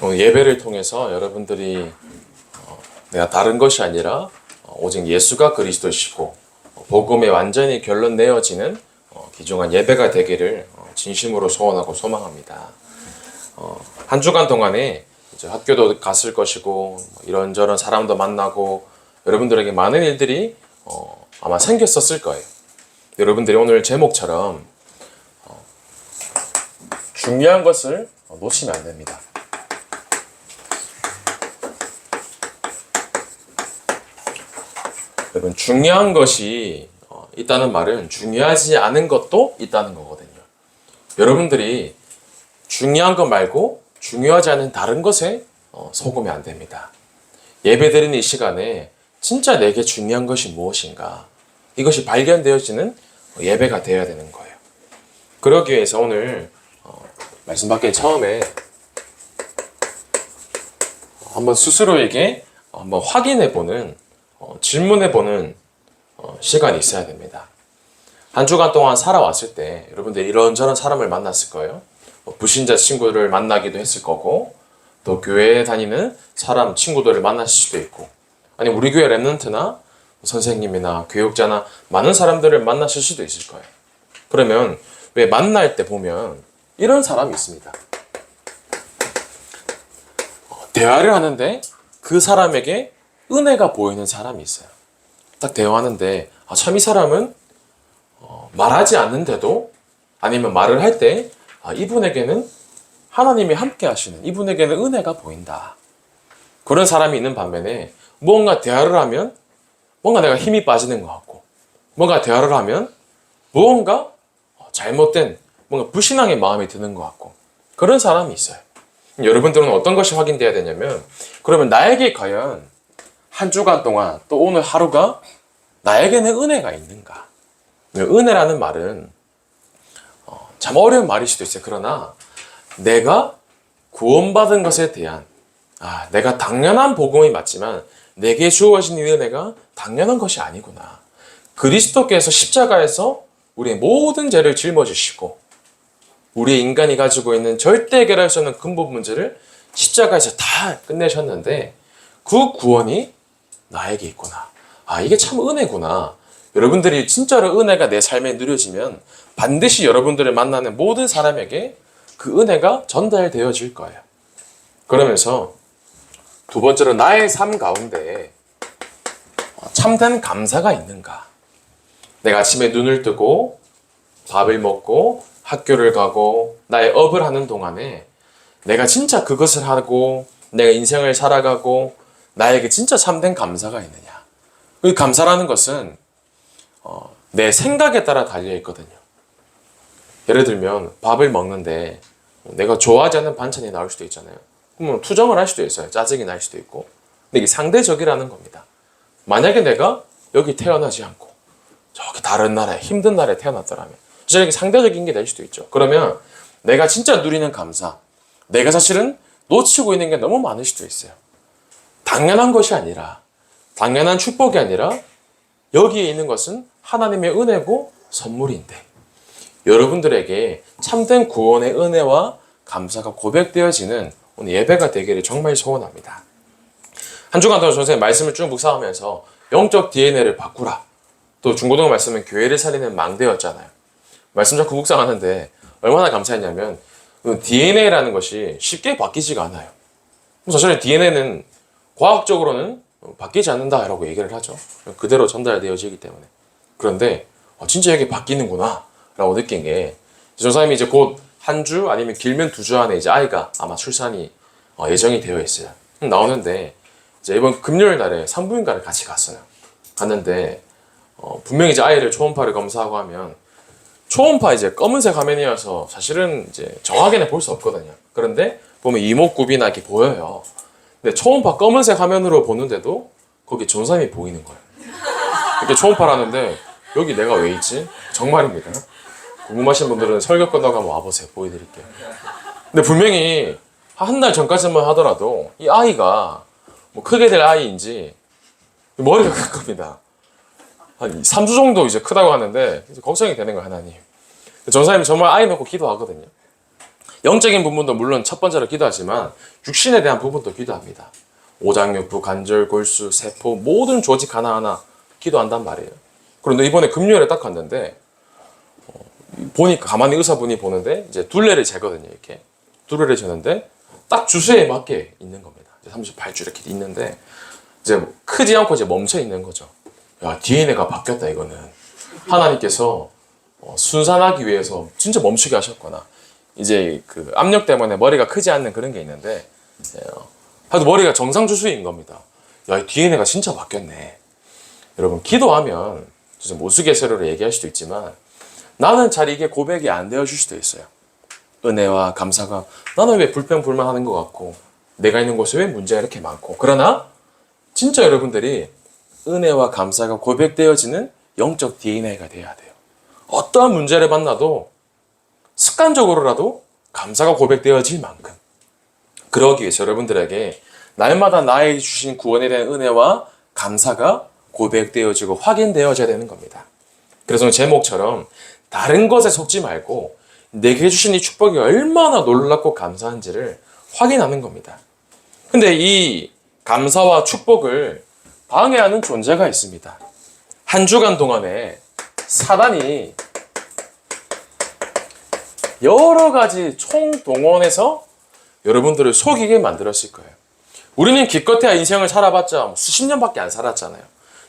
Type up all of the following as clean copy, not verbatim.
예배를 통해서 여러분들이 내가 다른 것이 아니라 오직 예수가 그리스도시고 복음에 완전히 결론 내어지는 귀중한 예배가 되기를 진심으로 소원하고 소망합니다. 한 주간 동안에 이제 학교도 갔을 것이고 이런저런 사람도 만나고 여러분들에게 많은 일들이 아마 생겼었을 거예요. 여러분들이 오늘 제목처럼 중요한 것을 놓치면 안 됩니다. 여러분, 중요한 것이 있다는 말은 중요하지 않은 것도 있다는 거거든요. 여러분들이 중요한 것 말고 중요하지 않은 다른 것에 속으면 안 됩니다. 예배드리는 이 시간에 진짜 내게 중요한 것이 무엇인가, 이것이 발견되어지는 예배가 되어야 되는 거예요. 그러기 위해서 오늘 말씀 받기 처음에 한번 스스로에게 한번 확인해보는, 질문해보는 시간이 있어야 됩니다. 한 주간 동안 살아왔을 때 여러분들 이런저런 사람을 만났을 거예요. 불신자 친구를 만나기도 했을 거고, 또 교회에 다니는 사람, 친구들을 만나실 수도 있고, 아니 우리 교회 랩런트나 선생님이나 교육자나 많은 사람들을 만나실 수도 있을 거예요. 그러면 왜 만날 때 보면 이런 사람이 있습니다. 대화를 하는데 그 사람에게 은혜가 보이는 사람이 있어요. 딱 대화하는데 참 이 사람은 말하지 않는데도, 아니면 말을 할 때 이분에게는 하나님이 함께 하시는, 이분에게는 은혜가 보인다. 그런 사람이 있는 반면에 뭔가 대화를 하면 뭔가 내가 힘이 빠지는 것 같고, 뭔가 대화를 하면 무언가 잘못된, 뭔가 불신앙의 마음이 드는 것 같고, 그런 사람이 있어요. 여러분들은 어떤 것이 확인돼야 되냐면, 그러면 나에게 과연 한 주간 동안 또 오늘 하루가 나에게는 은혜가 있는가? 은혜라는 말은 참 어려운 말일 수도 있어요. 그러나 내가 구원받은 것에 대한, 내가 당연한 복음이 맞지만 내게 주어진 이 은혜가 당연한 것이 아니구나. 그리스도께서 십자가에서 우리의 모든 죄를 짊어지시고 우리의 인간이 가지고 있는 절대 해결할 수 없는 근본 문제를 십자가에서 다 끝내셨는데 그 구원이 나에게 있구나. 이게 참 은혜구나. 여러분들이 진짜로 은혜가 내 삶에 누려지면 반드시 여러분들을 만나는 모든 사람에게 그 은혜가 전달되어질 거예요. 그러면서 두 번째로, 나의 삶 가운데 참된 감사가 있는가? 내가 아침에 눈을 뜨고 밥을 먹고 학교를 가고 나의 업을 하는 동안에 내가 진짜 그것을 하고 내가 인생을 살아가고 나에게 진짜 참된 감사가 있느냐? 그 감사라는 것은 내 생각에 따라 달려있거든요. 예를 들면 밥을 먹는데 내가 좋아하지 않는 반찬이 나올 수도 있잖아요. 그러면 투정을 할 수도 있어요. 짜증이 날 수도 있고. 근데 이게 상대적이라는 겁니다. 만약에 내가 여기 태어나지 않고 저기 다른 나라에, 힘든 나라에 태어났더라면 저렇게 상대적인 게 될 수도 있죠. 그러면 내가 진짜 누리는 감사, 내가 사실은 놓치고 있는 게 너무 많을 수도 있어요. 당연한 것이 아니라, 당연한 축복이 아니라 여기에 있는 것은 하나님의 은혜고 선물인데, 여러분들에게 참된 구원의 은혜와 감사가 고백되어지는 오늘 예배가 되기를 정말 소원합니다. 한 주간 동안 선생님 말씀을 쭉 묵상하면서 영적 DNA를 바꾸라, 또 중고등부 말씀은 교회를 살리는 망대였잖아요. 말씀 자꾸 묵상하는데 얼마나 감사했냐면 DNA라는 것이 쉽게 바뀌지가 않아요. 사실 DNA는 과학적으로는 바뀌지 않는다라고 얘기를 하죠. 그대로 전달되어지기 때문에. 그런데 진짜 이게 바뀌는구나 라고 느낀 게, 전사님이 이제 곧 한 주 아니면 길면 2주 안에 이제 아이가 아마 출산이 예정이 되어 있어요. 나오는데 이제 이번 금요일 날에 산부인과를 같이 갔어요. 갔는데 분명히 이제 아이를 초음파를 검사하고 하면, 초음파 이제 검은색 화면이어서 사실은 이제 정확히는 볼 수 없거든요. 그런데 보면 이목구비나 이렇게 보여요. 근데 초음파 검은색 화면으로 보는데도 거기 전사님이 보이는 거예요. 이렇게 초음파를 하는데 여기 내가 왜 있지? 정말입니다. 궁금하신 분들은 설교 끝나고 한번 와보세요. 보여드릴게요. 근데 분명히 한 달 전까지만 하더라도 이 아이가 뭐 크게 될 아이인지 머리가 큰 겁니다. 한 3주 정도 이제 크다고 하는데 이제 걱정이 되는 거예요, 하나님. 전사님이 정말 아이 놓고 기도하거든요. 영적인 부분도 물론 첫 번째로 기도하지만 육신에 대한 부분도 기도합니다. 오장육부, 관절, 골수, 세포 모든 조직 하나하나 기도한단 말이에요. 그런데 이번에 금요일에 딱 갔는데 보니까 가만히 의사분이 보는데 이제 둘레를 재거든요. 이렇게 둘레를 재는데 딱 주수에 맞게 있는 겁니다. 38주 이렇게 있는데 이제 크지 않고 이제 멈춰 있는 거죠. 야, DNA가 바뀌었다 이거는. 하나님께서 순산하기 위해서 진짜 멈추게 하셨거나 이제 그 압력 때문에 머리가 크지 않는 그런 게 있는데 하여튼 머리가 정상 주수인 겁니다. 야, 이 DNA가 진짜 바뀌었네. 여러분 기도하면 좀 우스갯소리로 얘기할 수도 있지만 나는 잘 이게 고백이 안 되어질 수도 있어요. 은혜와 감사가 나는 왜 불평불만하는 것 같고 내가 있는 곳에 왜 문제가 이렇게 많고 그러나 진짜 여러분들이 은혜와 감사가 고백되어지는 영적 DNA가 돼야 돼요. 어떠한 문제를 만나도 습관적으로라도 감사가 고백되어질 만큼 그러기 위해서 여러분들에게 날마다 나에게 주신 구원에 대한 은혜와 감사가 고백되어지고 확인되어져야 되는 겁니다. 그래서 제목처럼 다른 것에 속지 말고 내게 주신 이 축복이 얼마나 놀랍고 감사한지를 확인하는 겁니다. 근데 이 감사와 축복을 방해하는 존재가 있습니다. 한 주간 동안에 사단이 여러 가지 총동원해서 여러분들을 속이게 만들었을 거예요. 우리는 기껏해야 인생을 살아봤자 수십 년밖에 안 살았잖아요.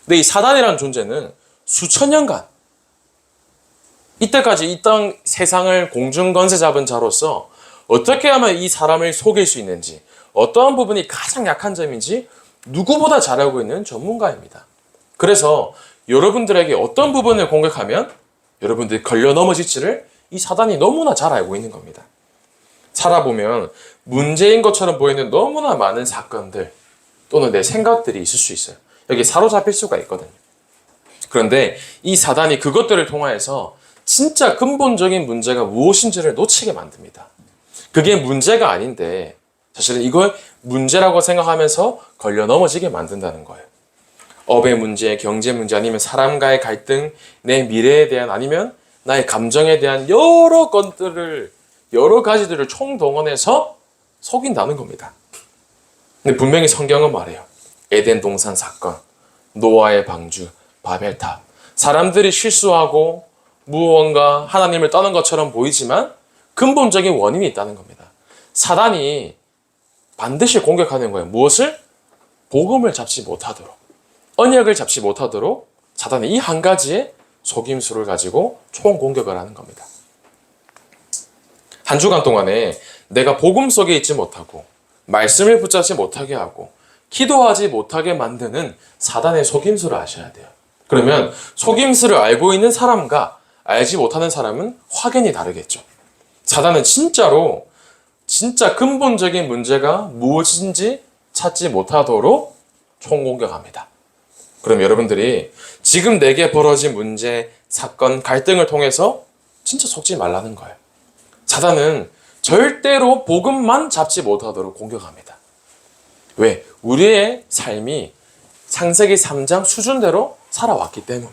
근데 이 사단이라는 존재는 수천 년간 이때까지 이 땅 세상을 공중건세 잡은 자로서 어떻게 하면 이 사람을 속일 수 있는지 어떠한 부분이 가장 약한 점인지 누구보다 잘 알고 있는 전문가입니다. 그래서 여러분들에게 어떤 부분을 공격하면 여러분들이 걸려 넘어질지를 이 사단이 너무나 잘 알고 있는 겁니다. 살아보면 문제인 것처럼 보이는 너무나 많은 사건들 또는 내 생각들이 있을 수 있어요. 여기 사로잡힐 수가 있거든요. 그런데 이 사단이 그것들을 통하여서 진짜 근본적인 문제가 무엇인지를 놓치게 만듭니다. 그게 문제가 아닌데 사실은 이걸 문제라고 생각하면서 걸려 넘어지게 만든다는 거예요. 업의 문제, 경제 문제 아니면 사람과의 갈등, 내 미래에 대한 아니면 나의 감정에 대한 여러 것들을 여러 가지들을 총동원해서 속인다는 겁니다. 근데 분명히 성경은 말해요. 에덴 동산 사건, 노아의 방주, 바벨탑. 사람들이 실수하고 무언가 하나님을 떠난 것처럼 보이지만 근본적인 원인이 있다는 겁니다. 사단이 반드시 공격하는 거예요. 무엇을? 복음을 잡지 못하도록. 언약을 잡지 못하도록 사단이 이 한 가지의 속임수를 가지고 총공격을 하는 겁니다. 한 주간 동안에 내가 복음 속에 있지 못하고 말씀을 붙잡지 못하게 하고 기도하지 못하게 만드는 사단의 속임수를 아셔야 돼요. 그러면 속임수를 알고 있는 사람과 알지 못하는 사람은 확연히 다르겠죠. 사단은 진짜로 진짜 근본적인 문제가 무엇인지 찾지 못하도록 총공격합니다. 그럼 여러분들이 지금 내게 벌어진 문제, 사건, 갈등을 통해서 진짜 속지 말라는 거예요. 사단은 절대로 복음만 잡지 못하도록 공격합니다. 왜? 우리의 삶이 창세기 3장 수준대로 살아왔기 때문에.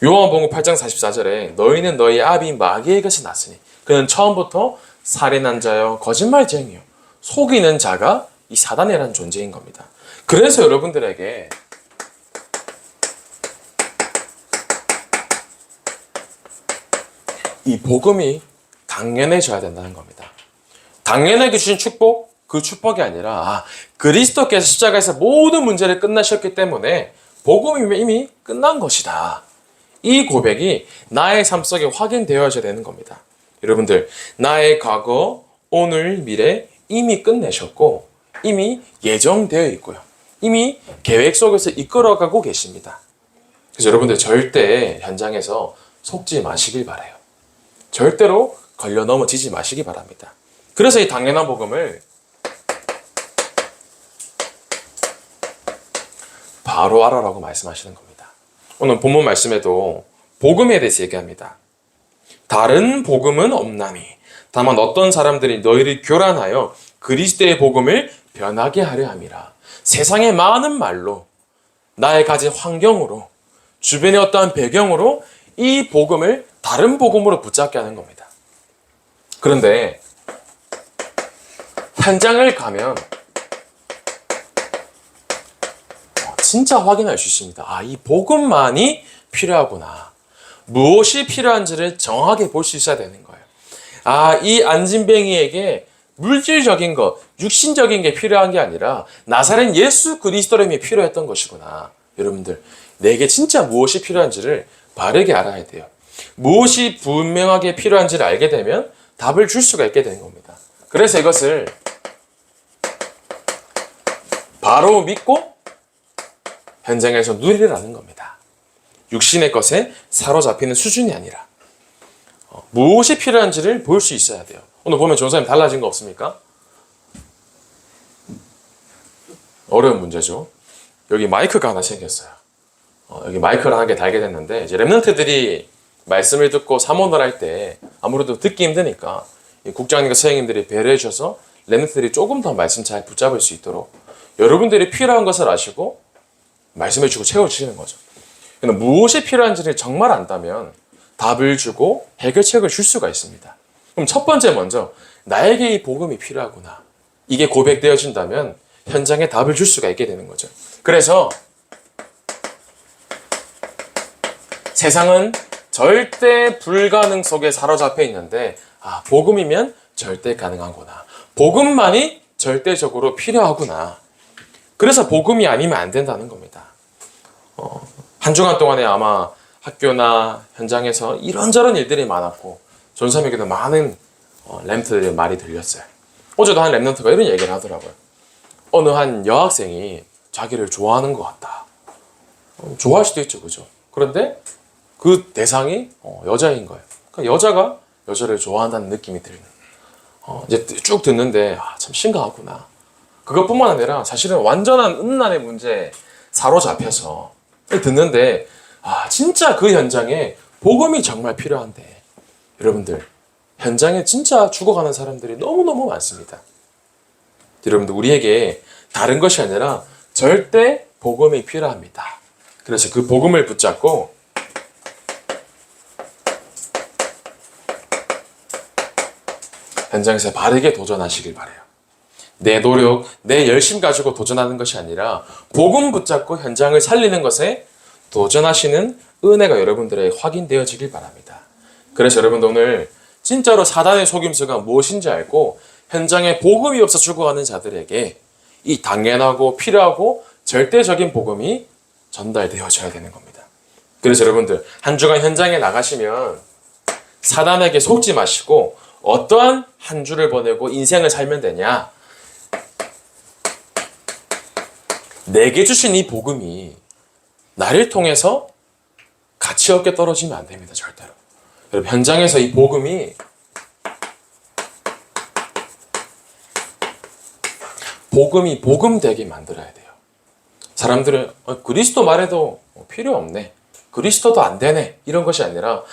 요한복음 8장 44절에 너희는 너희 아비 마귀에게서 났으니 그는 처음부터 살인한 자요 거짓말쟁이요 속이는 자가 이 사단이라는 존재인 겁니다. 그래서 여러분들에게 이 복음이 당연해져야 된다는 겁니다. 당연하게 주신 축복, 그 축복이 아니라 그리스도께서 십자가에서 모든 문제를 끝나셨기 때문에 복음이 이미 끝난 것이다. 이 고백이 나의 삶 속에 확인되어져야 되는 겁니다. 여러분들, 나의 과거, 오늘, 미래 이미 끝내셨고 이미 예정되어 있고요. 이미 계획 속에서 이끌어가고 계십니다. 그래서 여러분들 절대 현장에서 속지 마시길 바라요. 절대로 걸려 넘어지지 마시기 바랍니다. 그래서 이 당연한 복음을 바로 알아라고 말씀하시는 겁니다. 오늘 본문 말씀에도 복음에 대해서 얘기합니다. 다른 복음은 없나니 다만 어떤 사람들이 너희를 교란하여 그리스도의 복음을 변하게 하려 함이라. 세상의 많은 말로 나의 가진 환경으로 주변의 어떠한 배경으로 이 복음을 다른 복음으로 붙잡게 하는 겁니다. 그런데 현장을 가면 진짜 확인할 수 있습니다. 아, 이 복음만이 필요하구나. 무엇이 필요한지를 정확하게 볼 수 있어야 되는 거예요. 아, 이 안진뱅이에게 물질적인 것, 육신적인 게 필요한 게 아니라 나사렛 예수 그리스도님이 필요했던 것이구나. 여러분들, 내게 진짜 무엇이 필요한지를 바르게 알아야 돼요. 무엇이 분명하게 필요한지를 알게 되면 답을 줄 수가 있게 되는 겁니다. 그래서 이것을 바로 믿고 현장에서 누리라는 겁니다. 육신의 것에 사로잡히는 수준이 아니라 무엇이 필요한지를 볼 수 있어야 돼요. 오늘 보면 전사님 달라진 거 없습니까? 어려운 문제죠. 여기 마이크가 하나 생겼어요. 여기 마이크를 하나 달게 됐는데 이제 랩런트들이 말씀을 듣고 사모를 할 때 아무래도 듣기 힘드니까 국장님과 선생님들이 배려해 주셔서 랩런트들이 조금 더 말씀 잘 붙잡을 수 있도록 여러분들이 필요한 것을 아시고 말씀해 주고 채워주시는 거죠. 근데 무엇이 필요한지를 정말 안다면 답을 주고 해결책을 줄 수가 있습니다. 그럼 첫 번째 먼저 나에게 이 복음이 필요하구나. 이게 고백되어진다면 현장에 답을 줄 수가 있게 되는 거죠. 그래서 세상은 절대 불가능 속에 사로잡혀 있는데 복음이면 절대 가능하구나. 복음만이 절대적으로 필요하구나. 그래서 복음이 아니면 안 된다는 겁니다. 한 주간 동안에 아마 학교나 현장에서 이런저런 일들이 많았고 전사님에게도 많은 랩런트들의 말이 들렸어요. 어제도 한 랩런트가 이런 얘기를 하더라고요. 어느 한 여학생이 자기를 좋아하는 것 같다. 좋아할 수도 있죠, 그죠? 그런데 그 대상이 여자인 거예요. 그러니까 여자가 여자를 좋아한다는 느낌이 들는. 이제 쭉 듣는데 참 심각하구나. 그것뿐만 아니라 사실은 완전한 음란의 문제에 사로잡혀서 듣는데 진짜 그 현장에 복음이 정말 필요한데 여러분들 현장에 진짜 죽어가는 사람들이 너무너무 많습니다. 여러분들 우리에게 다른 것이 아니라 절대 복음이 필요합니다. 그래서 그 복음을 붙잡고 현장에서 바르게 도전하시길 바라요. 내 노력, 내 열심 가지고 도전하는 것이 아니라 복음 붙잡고 현장을 살리는 것에 도전하시는 은혜가 여러분들에게 확인되어지길 바랍니다. 그래서 여러분들 오늘 진짜로 사단의 속임수가 무엇인지 알고 현장에 복음이 없어 죽어가는 자들에게 이 당연하고 필요하고 절대적인 복음이 전달되어져야 되는 겁니다. 그래서 여러분들 한 주간 현장에 나가시면 사단에게 속지 마시고 어떠한 한 주를 보내고 인생을 살면 되냐? 내게 주신 이 복음이 나를 통해서 가치 없게 떨어지면 안 됩니다. 절대로. 여러분 현장에서 이 복음이 복음되게 만들어야 돼요. 사람들은 그리스도 말해도 필요 없네. 그리스도도 안 되네. 이런 것이 아니라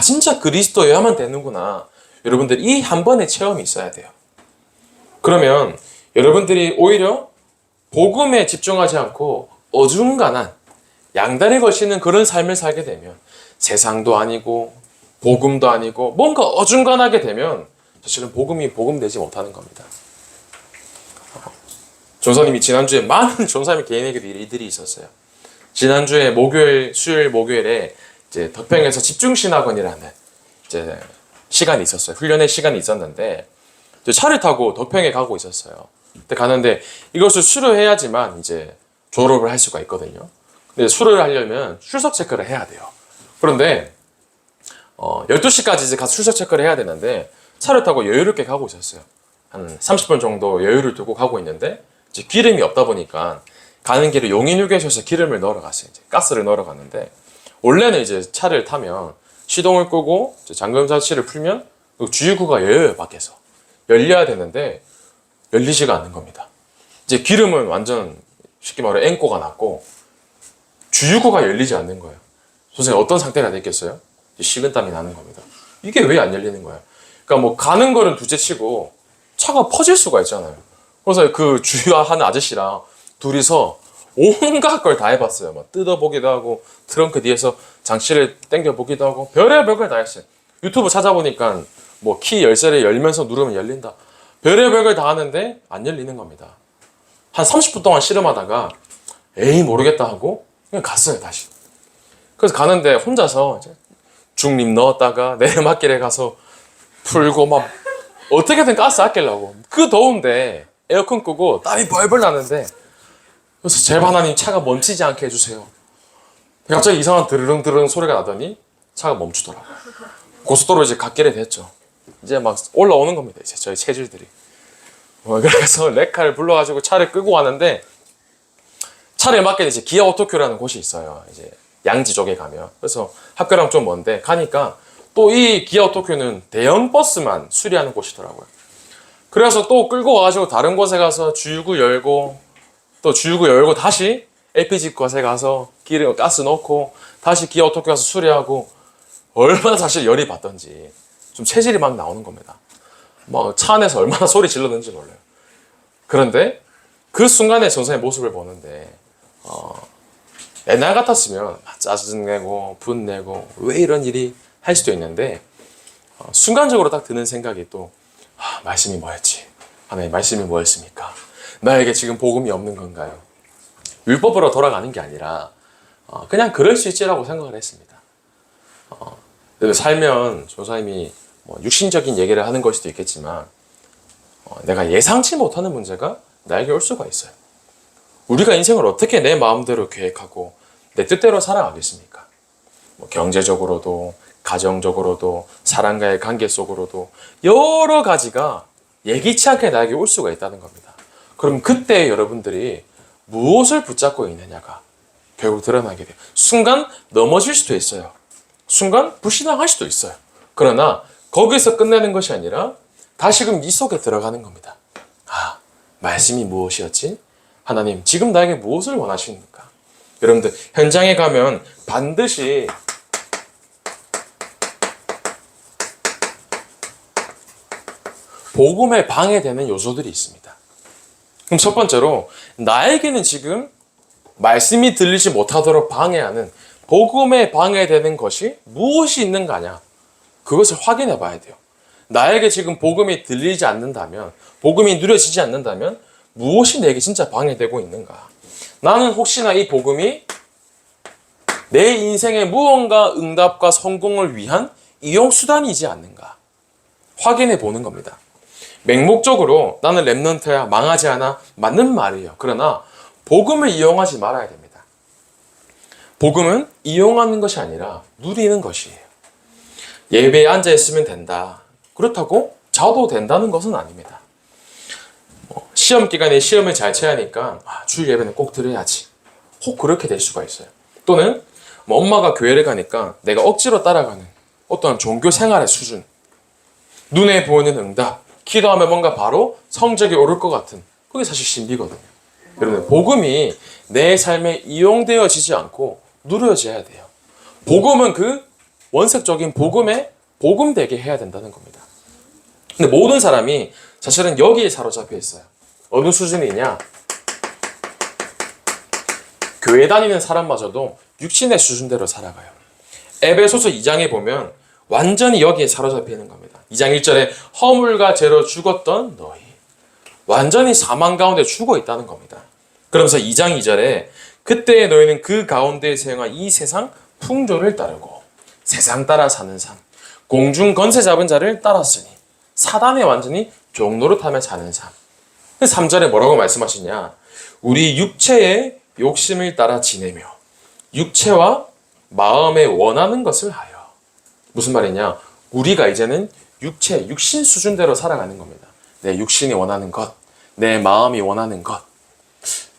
진짜 그리스도여야만 되는구나. 여러분들 이 한 번의 체험이 있어야 돼요. 그러면 여러분들이 오히려 복음에 집중하지 않고 어중간한 양다리 걸치는 그런 삶을 살게 되면 세상도 아니고 복음도 아니고 뭔가 어중간하게 되면 사실은 복음이 복음되지 못하는 겁니다. 전사님이 지난주에 많은 전사님 개인에게도 일들이 있었어요. 지난주에 목요일, 수요일, 목요일에 이제 덕평에서 집중신학원이라는 이제 시간이 있었어요. 훈련의 시간이 있었는데 차를 타고 덕평에 가고 있었어요. 그때 가는데 이것을 수료해야지만 이제 졸업을 할 수가 있거든요. 근데 수료를 하려면 출석 체크를 해야 돼요. 그런데 12시까지 이제 가서 출석 체크를 해야 되는데 차를 타고 여유롭게 가고 있었어요. 한 30분 정도 여유를 두고 가고 있는데 이제 기름이 없다 보니까 가는 길에 용인휴게소에서 기름을 넣으러 갔어요. 이제 가스를 넣으러 갔는데 원래는 이제 차를 타면 시동을 끄고 잠금 장치를 풀면 주유구가 열려요. 밖에서 열려야 되는데 열리지가 않는 겁니다. 이제 기름은 완전 쉽게 말해 앵꼬가 났고 주유구가 열리지 않는 거예요. 선생님 어떤 상태가 됐겠어요? 식은땀이 나는 겁니다. 이게 왜 안 열리는 거예요? 그러니까 뭐 가는 거는 둘째치고 차가 퍼질 수가 있잖아요. 그래서 그 주유하는 아저씨랑 둘이서 온갖 걸 다 해봤어요. 막 뜯어보기도 하고 트렁크 뒤에서 장치를 당겨보기도 하고 별의별 걸 다 했어요. 유튜브 찾아보니까 뭐 키 열쇠를 열면서 누르면 열린다. 별의별 다 하는데 안 열리는 겁니다. 한 30분 동안 씨름하다가 에이 모르겠다 하고 그냥 갔어요 다시. 그래서 가는데 혼자서 이제 중립 넣었다가 내리막길에 가서 풀고 막 어떻게든 가스 아끼려고 그 더운데 에어컨 끄고 땀이 벌벌 나는데 그래서 제발 하나님 차가 멈추지 않게 해주세요. 갑자기 이상한 드르릉 드르릉 소리가 나더니 차가 멈추더라고요. 고속도로 이제 갓길에 됐죠. 이제 막 올라오는 겁니다. 이제 저희 체질들이. 그래서 레카를 불러가지고 차를 끄고 왔는데 차를 맡게 이제 기아 오토큐라는 곳이 있어요. 이제 양지 쪽에 가면. 그래서 학교랑 좀 먼데 가니까 또 이 기아 오토큐는 대형 버스만 수리하는 곳이더라고요. 그래서 또 끌고 와가지고 다른 곳에 가서 주유구 열고 또 주유구 열고 다시 LPG 곳에 가서 기름 가스 넣고 다시 기아 오토큐 가서 수리하고 얼마나 사실 열이 받던지 좀 체질이 막 나오는 겁니다. 막 차 안에서 얼마나 소리 질렀는지 몰라요. 그런데 그 순간에 전사의 모습을 보는데 옛날 같았으면 짜증내고 분내고 왜 이런 일이 할 수도 있는데 순간적으로 딱 드는 생각이 또 말씀이 뭐였지? 하나님 말씀이 뭐였습니까? 나에게 지금 복음이 없는 건가요? 율법으로 돌아가는 게 아니라 그냥 그럴 수 있지라고 생각을 했습니다. 살면 조사님이 뭐 육신적인 얘기를 하는 걸 수도 있겠지만 내가 예상치 못하는 문제가 나에게 올 수가 있어요. 우리가 인생을 어떻게 내 마음대로 계획하고 내 뜻대로 살아가겠습니까? 뭐 경제적으로도 가정적으로도 사람과의 관계 속으로도 여러 가지가 예기치 않게 나에게 올 수가 있다는 겁니다. 그럼 그때 여러분들이 무엇을 붙잡고 있느냐가 결국 드러나게 돼요. 순간 넘어질 수도 있어요. 순간 불신앙할 수도 있어요. 그러나 거기서 끝내는 것이 아니라 다시금 이 속에 들어가는 겁니다. 말씀이 무엇이었지? 하나님 지금 나에게 무엇을 원하십니까? 여러분들 현장에 가면 반드시 복음에 방해되는 요소들이 있습니다. 그럼 첫 번째로 나에게는 지금 말씀이 들리지 못하도록 방해하는 복음에 방해되는 것이 무엇이 있는가냐? 그것을 확인해 봐야 돼요. 나에게 지금 복음이 들리지 않는다면, 복음이 누려지지 않는다면 무엇이 내게 진짜 방해되고 있는가? 나는 혹시나 이 복음이 내 인생의 무언가 응답과 성공을 위한 이용수단이지 않는가? 확인해 보는 겁니다. 맹목적으로 나는 랩넌트야 망하지 않아 맞는 말이에요. 그러나 복음을 이용하지 말아야 됩니다. 복음은 이용하는 것이 아니라 누리는 것이에요. 예배에 앉아 있으면 된다. 그렇다고 자도 된다는 것은 아닙니다. 시험 기간에 시험을 잘 쳐야 하니까 주일 예배는 꼭 드려야지. 혹 그렇게 될 수가 있어요. 또는 엄마가 교회를 가니까 내가 억지로 따라가는 어떤 종교 생활의 수준, 눈에 보이는 응답, 기도하면 뭔가 바로 성적이 오를 것 같은 그게 사실 신비거든요. 여러분 복음이 내 삶에 이용되어지지 않고 누려져야 돼요. 복음은 그 원색적인 복음에 복음되게 해야 된다는 겁니다. 근데 모든 사람이 사실은 여기에 사로잡혀 있어요. 어느 수준이냐? 교회 다니는 사람마저도 육신의 수준대로 살아가요. 에베소서 2장에 보면 완전히 여기에 사로잡혀 있는 겁니다. 2장 1절에 허물과 죄로 죽었던 너희. 완전히 사망 가운데 죽어 있다는 겁니다. 그러면서 2장 2절에 그때의 너희는 그 가운데에서 행한 이 세상 풍조를 따르고 세상 따라 사는 삶, 공중 권세 잡은 자를 따랐으니 사단에 완전히 종노릇하며 사는 삶. 3절에 뭐라고 말씀하시냐? 우리 육체의 욕심을 따라 지내며 육체와 마음에 원하는 것을 하여. 무슨 말이냐? 우리가 이제는 육체, 육신 수준대로 살아가는 겁니다. 내 육신이 원하는 것, 내 마음이 원하는 것,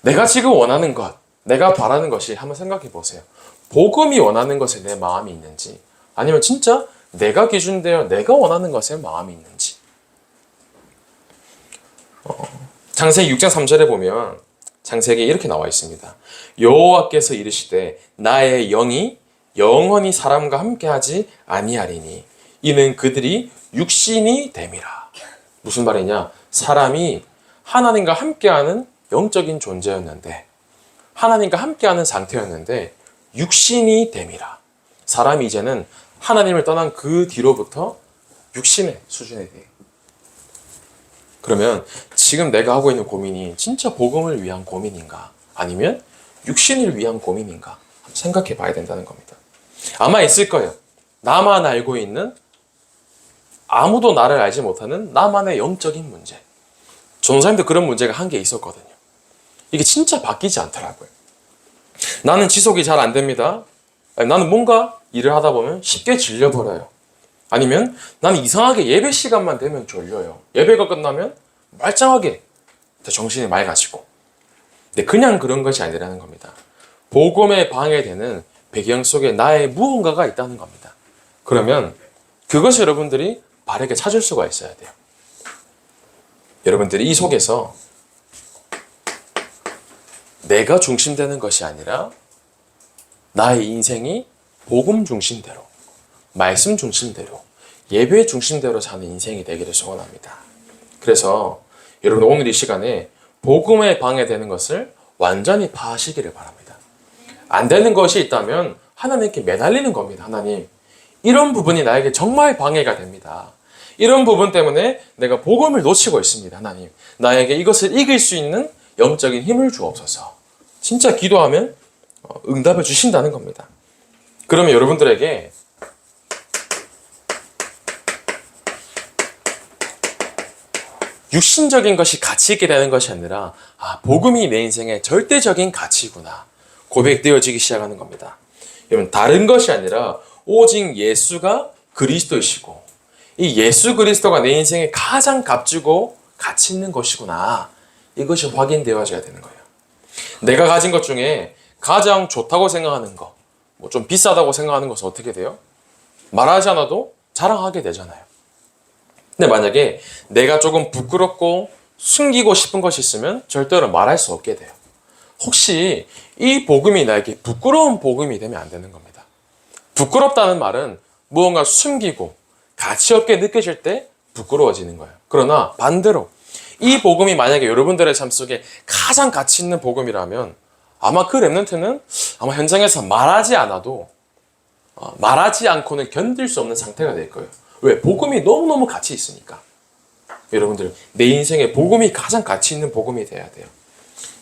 내가 지금 원하는 것, 내가 바라는 것이 한번 생각해 보세요. 복음이 원하는 것에 내 마음이 있는지 아니면 진짜 내가 기준되어 내가 원하는 것에 마음이 있는지. 창세기 6장 3절에 보면 창세기에 이렇게 나와 있습니다. 여호와께서 이르시되 나의 영이 영원히 사람과 함께하지 아니하리니 이는 그들이 육신이 됨이라. 무슨 말이냐? 사람이 하나님과 함께하는 영적인 존재였는데 하나님과 함께하는 상태였는데 육신이 됨이라. 사람이 이제는 하나님을 떠난 그 뒤로부터 육신의 수준에 대해 그러면 지금 내가 하고 있는 고민이 진짜 복음을 위한 고민인가? 아니면 육신을 위한 고민인가? 한번 생각해 봐야 된다는 겁니다. 아마 있을 거예요. 나만 알고 있는, 아무도 나를 알지 못하는 나만의 영적인 문제. 전도사님도 그런 문제가 한 개 있었거든요. 이게 진짜 바뀌지 않더라고요. 나는 지속이 잘 안 됩니다. 아니, 나는 뭔가 일을 하다 보면 쉽게 질려버려요. 아니면 나는 이상하게 예배 시간만 되면 졸려요. 예배가 끝나면 말짱하게 정신이 맑아지고. 근데 그냥 그런 것이 아니라는 겁니다. 복음에 방해되는 배경 속에 나의 무언가가 있다는 겁니다. 그러면 그것을 여러분들이 바르게 찾을 수가 있어야 돼요. 여러분들이 이 속에서 내가 중심되는 것이 아니라 나의 인생이 복음 중심대로, 말씀 중심대로, 예배 중심대로 사는 인생이 되기를 소원합니다. 그래서 여러분 오늘 이 시간에 복음에 방해되는 것을 완전히 파하시기를 바랍니다. 안 되는 것이 있다면 하나님께 매달리는 겁니다. 하나님, 이런 부분이 나에게 정말 방해가 됩니다. 이런 부분 때문에 내가 복음을 놓치고 있습니다. 하나님, 나에게 이것을 이길 수 있는 영적인 힘을 주옵소서. 진짜 기도하면 응답을 주신다는 겁니다. 그러면 여러분들에게 육신적인 것이 가치 있게 되는 것이 아니라 복음이 내 인생의 절대적인 가치구나 고백되어지기 시작하는 겁니다. 여러분, 다른 것이 아니라 오직 예수가 그리스도이시고 이 예수 그리스도가 내 인생에 가장 값지고 가치 있는 것이구나, 이것이 확인되어져야 되는 거예요. 내가 가진 것 중에 가장 좋다고 생각하는 거, 뭐 좀 비싸다고 생각하는 것은 어떻게 돼요? 말하지 않아도 자랑하게 되잖아요. 근데 만약에 내가 조금 부끄럽고 숨기고 싶은 것이 있으면 절대로 말할 수 없게 돼요. 혹시 이 복음이 나에게 부끄러운 복음이 되면 안 되는 겁니다. 부끄럽다는 말은 무언가 숨기고 가치 없게 느껴질 때 부끄러워지는 거예요. 그러나 반대로 이 복음이 만약에 여러분들의 삶 속에 가장 가치 있는 복음이라면 아마 그 렘넌트는 아마 현장에서 말하지 않아도 말하지 않고는 견딜 수 없는 상태가 될 거예요. 왜? 복음이 너무너무 가치 있으니까. 여러분들, 내 인생에 복음이 가장 가치 있는 복음이 돼야 돼요.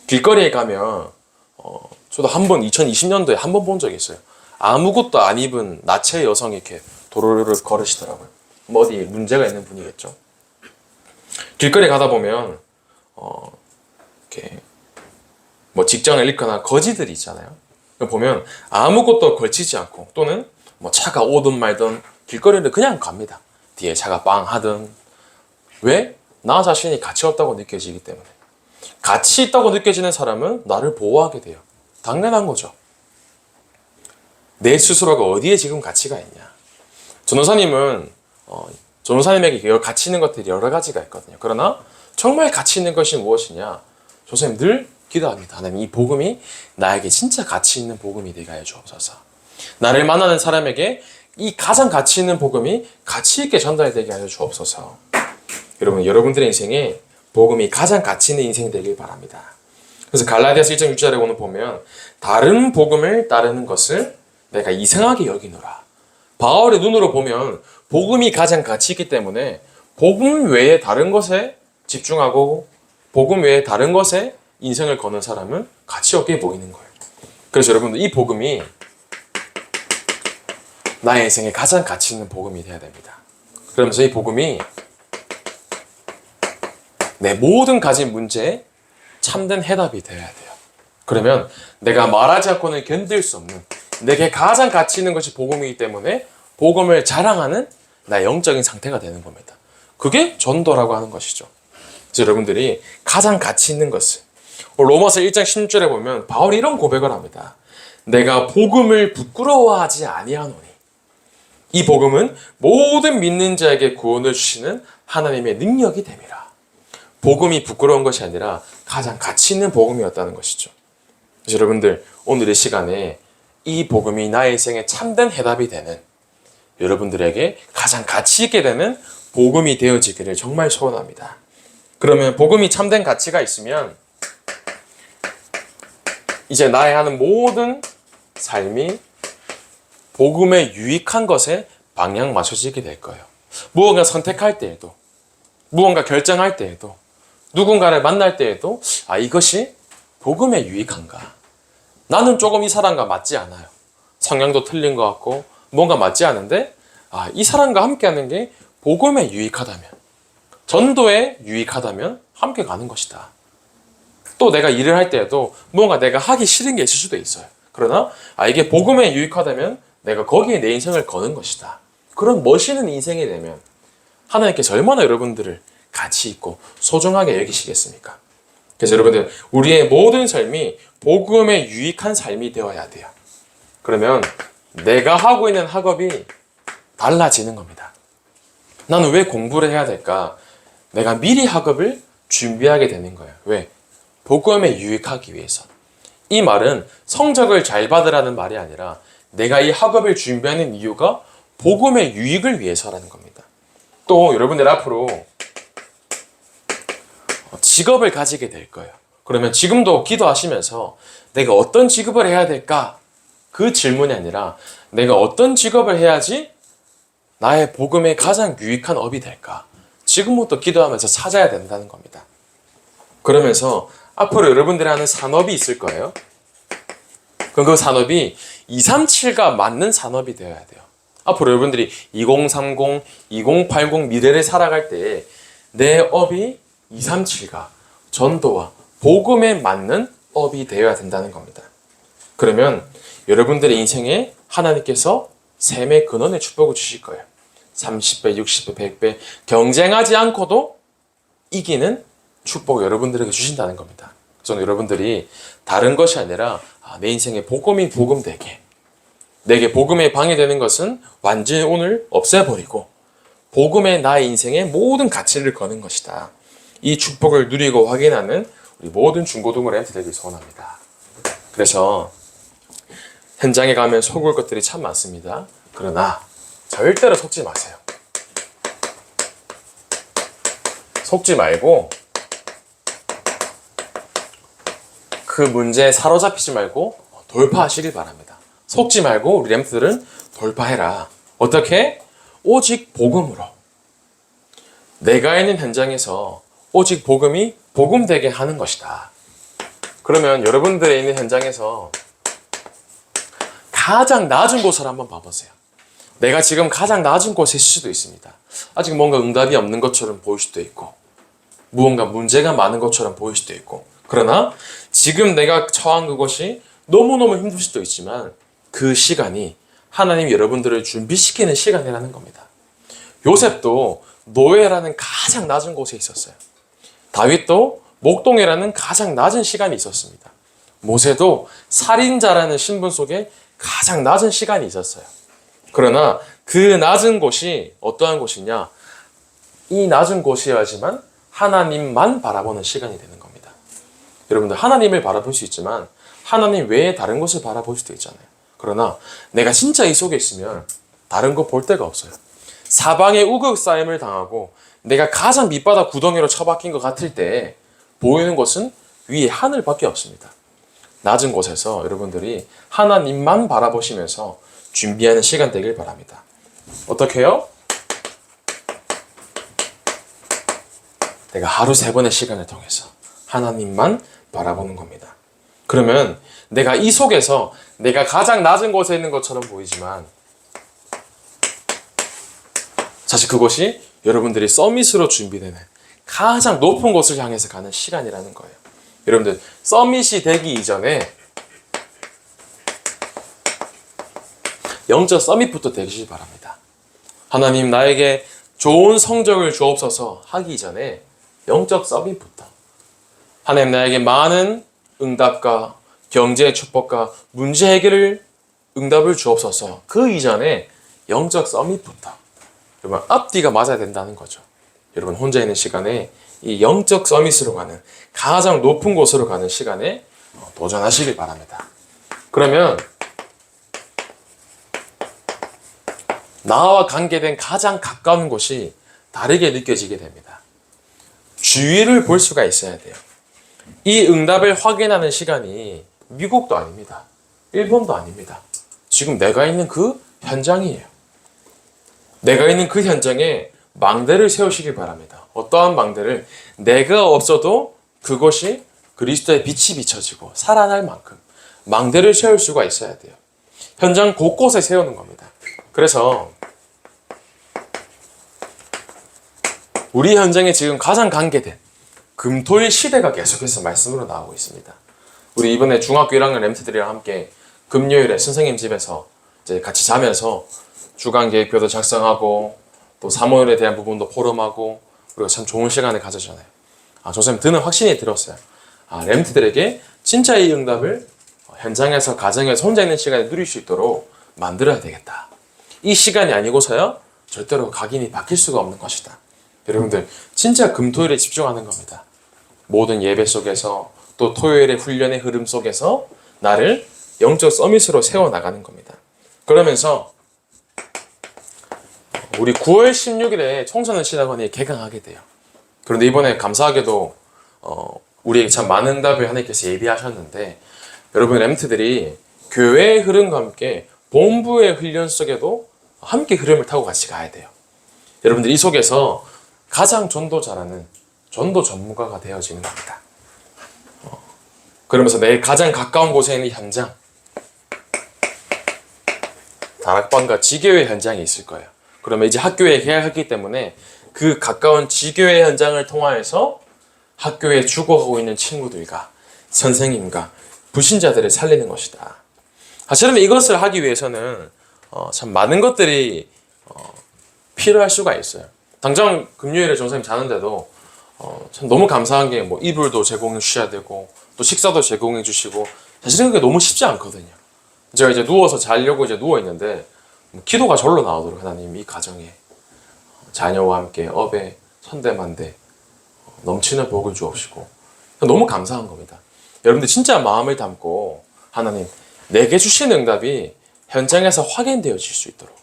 길거리에 가면 저도 한 번 2020년도에 한 번 본 적이 있어요. 아무것도 안 입은 나체 여성이 이렇게 도로를 걸으시더라고요. 뭐 어디 문제가 있는 분이겠죠. 길거리에 가다 보면 이렇게 뭐 직장을 잃거나 거지들이 있잖아요. 보면 아무것도 걸치지 않고 또는 뭐 차가 오든 말든 길거리를 그냥 갑니다. 뒤에 차가 빵 하든. 왜? 나 자신이 가치 없다고 느껴지기 때문에. 가치 있다고 느껴지는 사람은 나를 보호하게 돼요. 당연한 거죠. 내 스스로가 어디에 지금 가치가 있냐. 전도사님은 전도사님에게 가치 있는 것들이 여러 가지가 있거든요. 그러나 정말 가치 있는 것이 무엇이냐. 전도사님 늘 기도합니다. 하나님, 이 복음이 나에게 진짜 가치 있는 복음이 되게 하여 주옵소서. 나를 만나는 사람에게 이 가장 가치 있는 복음이 가치 있게 전달되게 하여 주옵소서. 여러분, 여러분들의 인생에 복음이 가장 가치 있는 인생이 되길 바랍니다. 그래서 갈라디아서 1장 6절에 오늘 보면 다른 복음을 따르는 것을 내가 이상하게 여기노라. 바울의 눈으로 보면 복음이 가장 가치 있기 때문에 복음 외에 다른 것에 집중하고 복음 외에 다른 것에 인생을 거는 사람은 가치 없게 보이는 거예요. 그래서 여러분들, 이 복음이 나의 인생에 가장 가치 있는 복음이 되어야 됩니다. 그러면서 이 복음이 내 모든 가진 문제에 참된 해답이 되어야 돼요. 그러면 내가 말하지 않고는 견딜 수 없는, 내게 가장 가치 있는 것이 복음이기 때문에 복음을 자랑하는 나의 영적인 상태가 되는 겁니다. 그게 전도라고 하는 것이죠. 그래서 여러분들이 가장 가치 있는 것을, 로마서 1장 16절에 보면 바울이 이런 고백을 합니다. 내가 복음을 부끄러워하지 아니하노니. 이 복음은 모든 믿는 자에게 구원을 주시는 하나님의 능력이 됨이라. 복음이 부끄러운 것이 아니라 가장 가치 있는 복음이었다는 것이죠. 그래서 여러분들, 오늘 이 시간에 이 복음이 나의 인생에 참된 해답이 되는, 여러분들에게 가장 가치 있게 되는 복음이 되어지기를 정말 소원합니다. 그러면 복음이 참된 가치가 있으면 이제 나의 하는 모든 삶이 복음에 유익한 것에 방향 맞춰지게 될 거예요. 무언가 선택할 때에도 무언가 결정할 때에도, 누군가를 만날 때에도, 이것이 복음에 유익한가? 나는 조금 이 사람과 맞지 않아요. 성향도 틀린 것 같고 뭔가 맞지 않은데, 이 사람과 함께하는 게 복음에 유익하다면, 전도에 유익하다면 함께 가는 것이다. 또 내가 일을 할 때에도 뭔가 내가 하기 싫은 게 있을 수도 있어요. 그러나 이게 복음에 유익하다면 내가 거기에 내 인생을 거는 것이다. 그런 멋있는 인생이 되면 하나님께서 얼마나 여러분들을 가치 있고 소중하게 여기시겠습니까? 그래서 여러분들, 우리의 모든 삶이 복음에 유익한 삶이 되어야 돼요. 그러면 내가 하고 있는 학업이 달라지는 겁니다. 나는 왜 공부를 해야 될까? 내가 미리 학업을 준비하게 되는 거예요. 왜? 복음에 유익하기 위해서. 이 말은 성적을 잘 받으라는 말이 아니라 내가 이 학업을 준비하는 이유가 복음의 유익을 위해서라는 겁니다. 또 여러분들 앞으로 직업을 가지게 될 거예요. 그러면 지금도 기도하시면서 내가 어떤 직업을 해야 될까? 그 질문이 아니라 내가 어떤 직업을 해야지 나의 복음에 가장 유익한 업이 될까? 지금부터 기도하면서 찾아야 된다는 겁니다. 그러면서 앞으로 여러분들이 하는 산업이 있을 거예요. 그럼 그 산업이 237가 맞는 산업이 되어야 돼요. 앞으로 여러분들이 2030, 2080 미래를 살아갈 때 내 업이 237가 전도와 복음에 맞는 업이 되어야 된다는 겁니다. 그러면 여러분들의 인생에 하나님께서 샘의 근원의 축복을 주실 거예요. 30배, 60배, 100배 경쟁하지 않고도 이기는 축복을 여러분들에게 주신다는 겁니다. 저는 여러분들이 다른 것이 아니라 내 인생에 복음이 복음되게, 내게 복음에 방해되는 것은 완전히 오늘 없애버리고 복음에 나의 인생의 모든 가치를 거는 것이다. 이 축복을 누리고 확인하는 우리 모든 중고등부 램프 되길 소원합니다. 그래서 현장에 가면 속을 것들이 참 많습니다. 그러나 절대로 속지 마세요. 속지 말고 그 문제에 사로잡히지 말고 돌파하시길 바랍니다. 속지 말고 우리 램프들은 돌파해라. 어떻게? 오직 복음으로. 내가 있는 현장에서 오직 복음이 복음되게 하는 것이다. 그러면 여러분들의 있는 현장에서 가장 낮은 곳을 한번 봐보세요. 내가 지금 가장 낮은 곳에 있을 수도 있습니다. 아직 뭔가 응답이 없는 것처럼 보일 수도 있고 무언가 문제가 많은 것처럼 보일 수도 있고, 그러나 지금 내가 처한 그것이 너무너무 힘들 수도 있지만 그 시간이 하나님이 여러분들을 준비시키는 시간이라는 겁니다. 요셉도 노예라는 가장 낮은 곳에 있었어요. 다윗도 목동이라는 가장 낮은 시간이 있었습니다. 모세도 살인자라는 신분 속에 가장 낮은 시간이 있었어요. 그러나 그 낮은 곳이 어떠한 곳이냐? 이 낮은 곳이어야지만 하나님만 바라보는 시간이 되는 겁니다. 여러분들, 하나님을 바라볼 수 있지만 하나님 외에 다른 것을 바라볼 수도 있잖아요. 그러나 내가 진짜 이 속에 있으면 다른 거 볼 데가 없어요. 사방에 우극사임을 당하고 내가 가장 밑바닥 구덩이로 처박힌 것 같을 때 보이는 것은 위에 하늘밖에 없습니다. 낮은 곳에서 여러분들이 하나님만 바라보시면서 준비하는 시간 되길 바랍니다. 어떻게 해요? 내가 하루 3번의 시간을 통해서 하나님만 바라보는 겁니다. 그러면 내가 이 속에서 내가 가장 낮은 곳에 있는 것처럼 보이지만 사실 그것이 여러분들이 서밋으로 준비되는 가장 높은 곳을 향해서 가는 시간이라는 거예요. 여러분들, 서밋이 되기 이전에 영적 서밋부터 되시길 바랍니다. 하나님 나에게 좋은 성적을 주옵소서 하기 전에 영적 서밋부터, 하나님 나에게 많은 응답과 경제의 축복과 문제 해결을 응답을 주옵소서, 그 이전에 영적 서밋부터 여러분 앞뒤가 맞아야 된다는 거죠. 여러분 혼자 있는 시간에 이 영적 서밋으로 가는 가장 높은 곳으로 가는 시간에 도전하시길 바랍니다. 그러면 나와 관계된 가장 가까운 곳이 다르게 느껴지게 됩니다. 주위를 볼 수가 있어야 돼요. 이 응답을 확인하는 시간이 미국도 아닙니다. 일본도 아닙니다. 지금 내가 있는 그 현장이에요. 내가 있는 그 현장에 망대를 세우시길 바랍니다. 어떠한 망대를? 내가 없어도 그것이 그리스도의 빛이 비춰지고 살아날 만큼 망대를 세울 수가 있어야 돼요. 현장 곳곳에 세우는 겁니다. 그래서 우리 현장에 지금 가장 관계된 금토일 시대가 계속해서 말씀으로 나오고 있습니다. 우리 이번에 중학교 1학년 램트들이랑 함께 금요일에 선생님 집에서 이제 같이 자면서 주간 계획표도 작성하고 또 사모일에 대한 부분도 포럼하고 그리고 참 좋은 시간을 가졌잖아요. 저 선생님 드는 확신이 들었어요. 램트들에게 진짜 이 응답을 현장에서 가정에서 혼자 있는 시간에 누릴 수 있도록 만들어야 되겠다. 이 시간이 아니고서야 절대로 각인이 바뀔 수가 없는 것이다. 여러분들 진짜 금토일에 집중하는 겁니다. 모든 예배 속에서 또 토요일의 훈련의 흐름 속에서 나를 영적 서밋으로 세워나가는 겁니다. 그러면서 우리 9월 16일에 청소년 신학원이 개강하게 돼요. 그런데 이번에 감사하게도 우리에게 참 많은 응답을 하나님께서 예비하셨는데 여러분 램트들이 교회의 흐름과 함께 본부의 훈련 속에도 함께 흐름을 타고 같이 가야 돼요. 여러분들 이 속에서 가장 전도 잘하는 전도 전문가가 되어지는 겁니다. 그러면서 내 가장 가까운 곳에 있는 현장, 다락방과 지교회 현장이 있을 거예요. 그러면 이제 학교에 계약했기 때문에 그 가까운 지교회 현장을 통하여서 학교에 죽어가고 있는 친구들과 선생님과 불신자들을 살리는 것이다. 사실은 이것을 하기 위해서는 참 많은 것들이 필요할 수가 있어요. 당장 금요일에 전사님 자는데도 참 너무 감사한 게 뭐 이불도 제공해 주셔야 되고 또 식사도 제공해 주시고 사실은 그게 너무 쉽지 않거든요. 제가 이제 누워서 자려고 이제 누워 있는데 기도가 절로 나오도록 하나님 이 가정에 자녀와 함께 업에 천대만대 넘치는 복을 주옵시고 너무 감사한 겁니다. 여러분들 진짜 마음을 담고 하나님 내게 주신 응답이 현장에서 확인되어질 수 있도록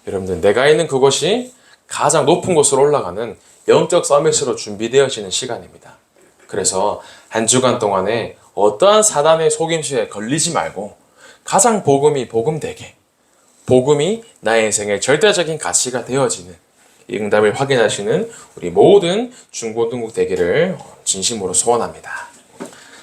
여러분들 내가 있는 그곳이 가장 높은 곳으로 올라가는 영적 서밋으로 준비되어지는 시간입니다. 그래서 한 주간 동안에 어떠한 사단의 속임수에 걸리지 말고 가장 복음이 복음되게 복음이 나의 인생의 절대적인 가치가 되어지는 이 응답을 확인하시는 우리 모든 중고등국 되기를 진심으로 소원합니다.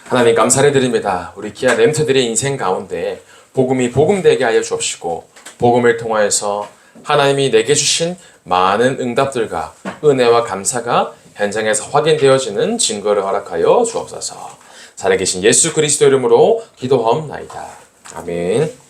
하나님 감사를 드립니다. 우리 귀한 램트들의 인생 가운데 복음이 복음되게 하여 주옵시고 복음을 통하여서 하나님이 내게 주신 많은 응답들과 은혜와 감사가 현장에서 확인되어지는 증거를 허락하여 주옵소서. 살아계신 예수 그리스도 이름으로 기도하옵나이다. 아멘.